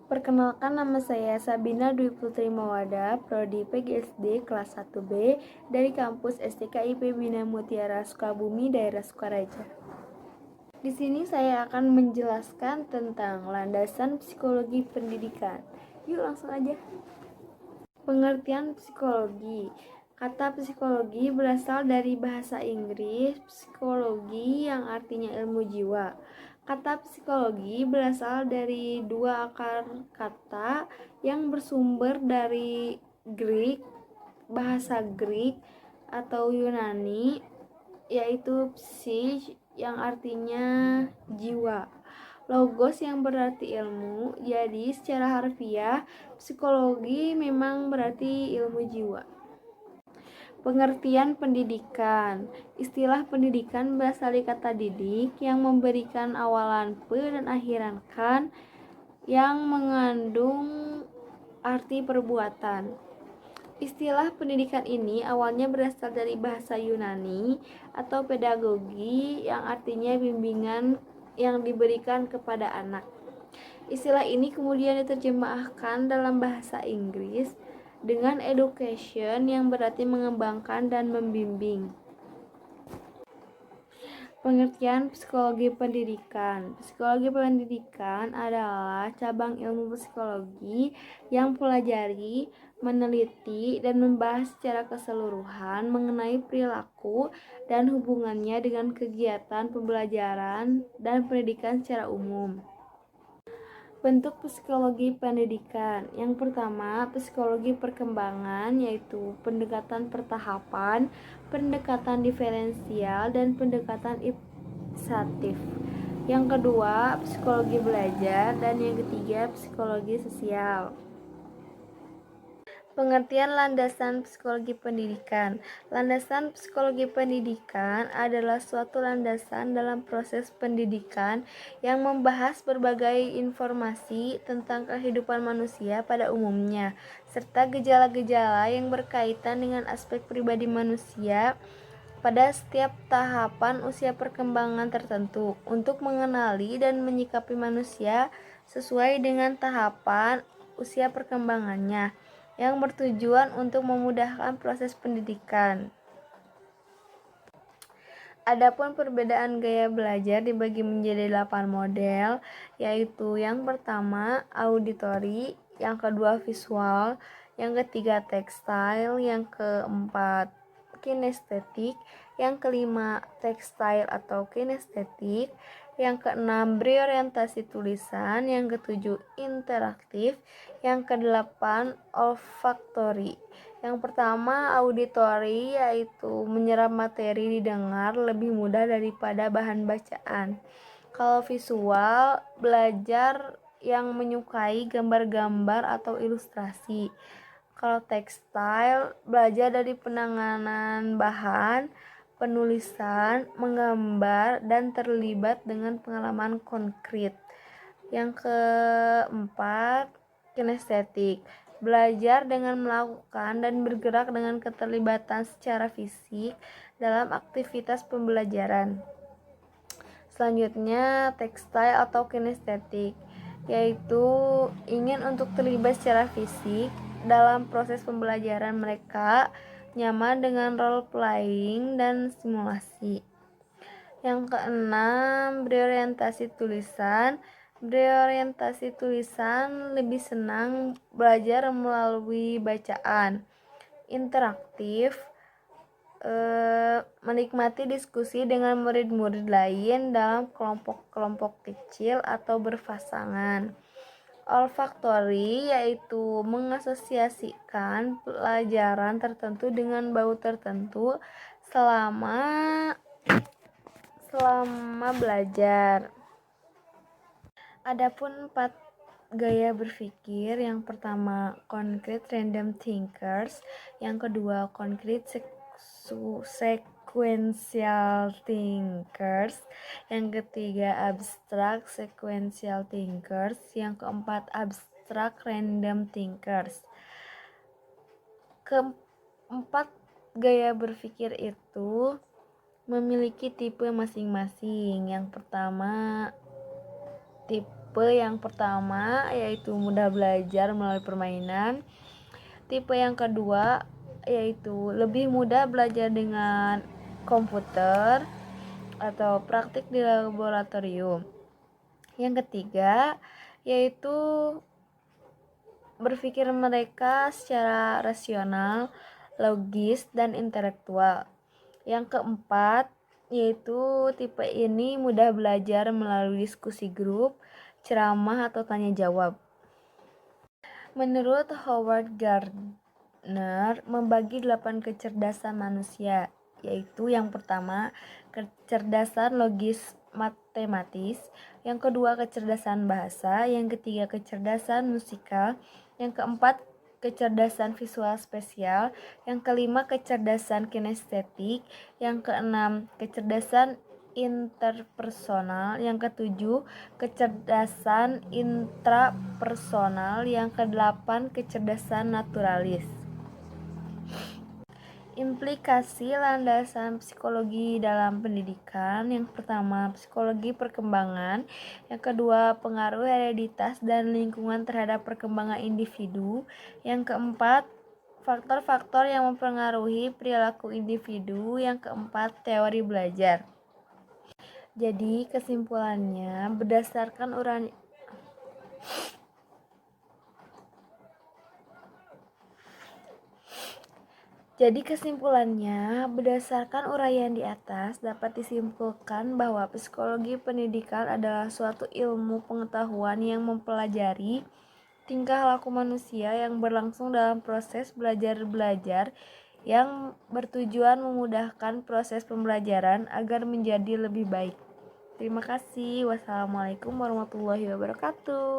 Perkenalkan, nama saya Sabina Dwi Putri Mawada, Prodi PGSD kelas 1B dari kampus STKIP Bina Mutiara Sukabumi, daerah Sukaraja. Di sini saya akan menjelaskan tentang landasan psikologi pendidikan. Yuk langsung aja. Pengertian psikologi. Kata psikologi berasal dari bahasa Inggris psikologi yang artinya ilmu jiwa. Kata psikologi berasal dari dua akar kata yang bersumber dari bahasa Greek atau Yunani, yaitu psich yang artinya jiwa, logos yang berarti ilmu. Jadi secara harfiah psikologi memang berarti ilmu jiwa. Pengertian pendidikan. Istilah pendidikan berasal dari kata didik yang memberikan awalan pe dan akhiran kan yang mengandung arti perbuatan. Istilah pendidikan ini awalnya berasal dari bahasa Yunani atau pedagogi yang artinya bimbingan yang diberikan kepada anak. Istilah ini kemudian diterjemahkan dalam bahasa Inggris dengan education yang berarti mengembangkan dan membimbing. Pengertian psikologi pendidikan. Psikologi pendidikan adalah cabang ilmu psikologi yang mempelajari, meneliti, dan membahas secara keseluruhan mengenai perilaku dan hubungannya dengan kegiatan pembelajaran dan pendidikan secara umum. Bentuk psikologi pendidikan. Yang pertama, psikologi perkembangan, yaitu pendekatan pertahapan, pendekatan diferensial, dan pendekatan inisiatif. Yang kedua, psikologi belajar, dan yang ketiga, psikologi sosial. Pengertian landasan psikologi pendidikan. Landasan psikologi pendidikan adalah suatu landasan dalam proses pendidikan yang membahas berbagai informasi tentang kehidupan manusia pada umumnya, serta gejala-gejala yang berkaitan dengan aspek pribadi manusia pada setiap tahapan usia perkembangan tertentu, untuk mengenali dan menyikapi manusia sesuai dengan tahapan usia perkembangannya, yang bertujuan untuk memudahkan proses pendidikan. Adapun perbedaan gaya belajar dibagi menjadi 8 model, yaitu yang pertama auditory, yang kedua visual, yang ketiga tekstil, yang keempat kinestetik, yang kelima tekstil atau kinestetik, yang keenam berorientasi tulisan, yang ketujuh interaktif, yang kedelapan olfaktori. Yang pertama auditory, yaitu menyerap materi didengar lebih mudah daripada bahan bacaan. Kalau visual, belajar yang menyukai gambar-gambar atau ilustrasi. Kalau tekstil, belajar dari penanganan bahan, penulisan, menggambar, dan terlibat dengan pengalaman konkret. Yang keempat, kinestetik, belajar dengan melakukan dan bergerak dengan keterlibatan secara fisik dalam aktivitas pembelajaran. Selanjutnya, tekstil atau kinestetik, yaitu ingin untuk terlibat secara fisik dalam proses pembelajaran mereka, nyaman dengan role playing dan simulasi. Yang keenam, berorientasi tulisan. Berorientasi tulisan lebih senang belajar melalui bacaan. Interaktif, menikmati diskusi dengan murid-murid lain dalam kelompok-kelompok kecil atau berpasangan. Olfaktori, yaitu mengasosiasikan pelajaran tertentu dengan bau tertentu selama belajar. Adapun 4 gaya berpikir, yang pertama concrete random thinkers, yang kedua concrete sequential thinkers, yang ketiga abstract sequential thinkers, yang keempat abstract random thinkers. Keempat gaya berpikir itu memiliki tipe masing-masing. Yang pertama tipe tipe yang pertama yaitu mudah belajar melalui permainan. Tipe yang kedua yaitu lebih mudah belajar dengan komputer atau praktik di laboratorium. Yang ketiga yaitu berpikir mereka secara rasional, logis, dan intelektual. Yang keempat yaitu tipe ini mudah belajar melalui diskusi grup, ceramah, atau tanya jawab. Menurut Howard Gardner membagi 8 kecerdasan manusia, yaitu yang pertama kecerdasan logis matematis, yang kedua kecerdasan bahasa, yang ketiga kecerdasan musikal, yang keempat kecerdasan visual spesial, yang kelima kecerdasan kinestetik, yang keenam kecerdasan interpersonal, yang ketujuh kecerdasan intrapersonal, yang kedelapan kecerdasan naturalis. Implikasi landasan psikologi dalam pendidikan. Yang pertama, psikologi perkembangan. Yang kedua, pengaruh hereditas dan lingkungan terhadap perkembangan individu. Yang keempat, faktor-faktor yang mempengaruhi perilaku individu. Yang keempat, teori belajar. Jadi kesimpulannya berdasarkan uraian di atas dapat disimpulkan bahwa psikologi pendidikan adalah suatu ilmu pengetahuan yang mempelajari tingkah laku manusia yang berlangsung dalam proses belajar yang bertujuan memudahkan proses pembelajaran agar menjadi lebih baik. Terima kasih. Wassalamualaikum warahmatullahi wabarakatuh.